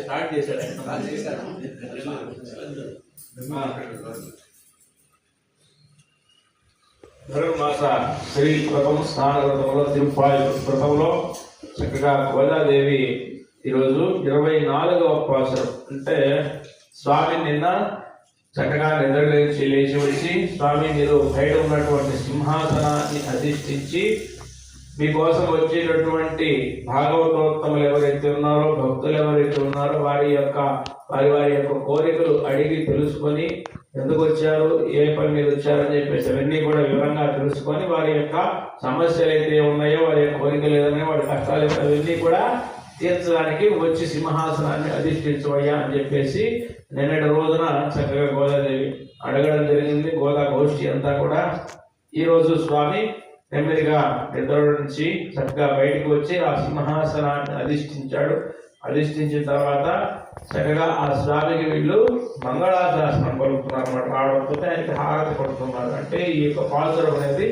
Start చేశాడు. ధనుర్మాస శ్రీ వ్రతం స్నాన వ్రతంలో తిరుపాయి వ్రతంలో చక్కగా గోదాదేవి ఈరోజు 24వ పాసురం. అంటే స్వామి నిన్న చక్కగా లేచి వచ్చి స్వామి మీరు బయట ఉన్నటువంటి సింహాసనాన్ని అధిష్ఠించి మీకోసం వచ్చేటటువంటి భాగవతోత్తములు ఎవరైతే ఉన్నారో, భక్తులు ఎవరైతే ఉన్నారో వారి యొక్క కోరికలు అడిగి తెలుసుకొని ఎందుకు వచ్చారు, ఏ పని మీద వచ్చారని చెప్పేసి అవన్నీ కూడా వివరంగా తెలుసుకొని వారి యొక్క సమస్యలు అయితే ఉన్నాయో, వారి యొక్క కోరికలు ఏదైనా వారి కష్టాలు అవన్నీ కూడా తీర్చడానికి వచ్చి సింహాసనాన్ని అధిష్ఠించవయ్యా అని చెప్పేసి నిన్నటి రోజున చక్కగా గోదాదేవి అడగడం జరిగింది. గోదా గోష్ఠి అంతా కూడా ఈరోజు స్వామి నెమ్మదిగా నిద్ర నుంచి చక్కగా బయటకు వచ్చి ఆ సింహాసనాన్ని అధిష్ఠించాడు. అధిష్ఠించిన తర్వాత చక్కగా ఆ స్వామికి వీళ్ళు మంగళాశాసనం పలుకుతున్నారు అన్నమాట. రావడంతో ఆయనకి హారతి పడుతున్నారు. అంటే ఈ యొక్క పాసురం అనేది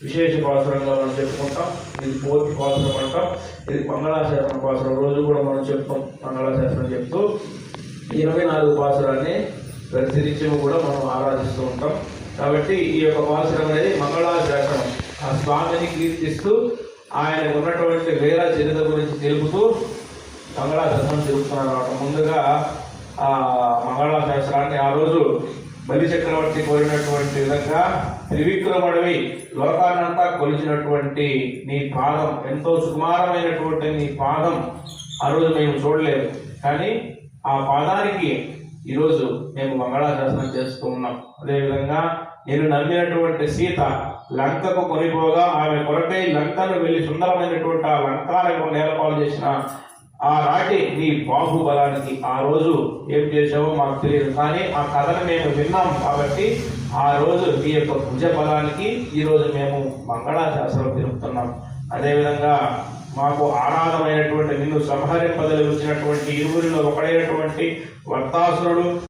విశేష పాసురంగా మనం చెప్పుకుంటాం. ఇది పూర్తి పాసురం అంటాం. ఇది మంగళాశాసనం పాసురం. రోజు కూడా మనం చెప్తాం మంగళాశాసనం చెప్తూ 24 పాసురాన్ని ప్రతినిత్యం కూడా మనం ఆరాధిస్తూ ఉంటాం. కాబట్టి ఈ యొక్క పాసురం అనేది మంగళాశాసనం. ఆ స్వామిని కీర్తిస్తూ ఆయనకు ఉన్నటువంటి వేల చరిత్ర గురించి తెలుపుతూ మంగళాశాసనం తెలుపుతున్నారు అన్నమాట. ముందుగా ఆ మంగళాశాసనాన్ని ఆ రోజు బలి చక్రవర్తి కోరినటువంటి విధంగా త్రివిక్రముడివి లోకాన్నంతా కొలిచినటువంటి నీ పాదం, ఎంతో సుకుమారమైనటువంటి నీ పాదం ఆ రోజు మేము చూడలేదు. కానీ ఆ పాదానికి ఈరోజు మేము మంగళాశాసనం చేస్తూ ఉన్నాం. అదేవిధంగా నేను నమ్మినటువంటి సీత లంకకు కొనిపోగా ఆమె కొరకై లంకను వెళ్ళి సుందరమైనటువంటి ఆ లంకాలకు నేలపాలు చేసిన ఆనాటి నీ బాహుబలానికి ఆ రోజు ఏం చేసావో మాకు తెలియదు. కానీ ఆ కథను మేము విన్నాం కాబట్టి ఆ రోజు నీ యొక్క భుజ బలానికి ఈరోజు మేము మంగళాశాసనం తెలుపుతున్నాం. అదేవిధంగా మాకు ఆరాధమైనటువంటి నిన్ను సంహరింపదలిచినటువంటి ఇరువురిలో ఒకడైనటువంటి వర్తాసురుడు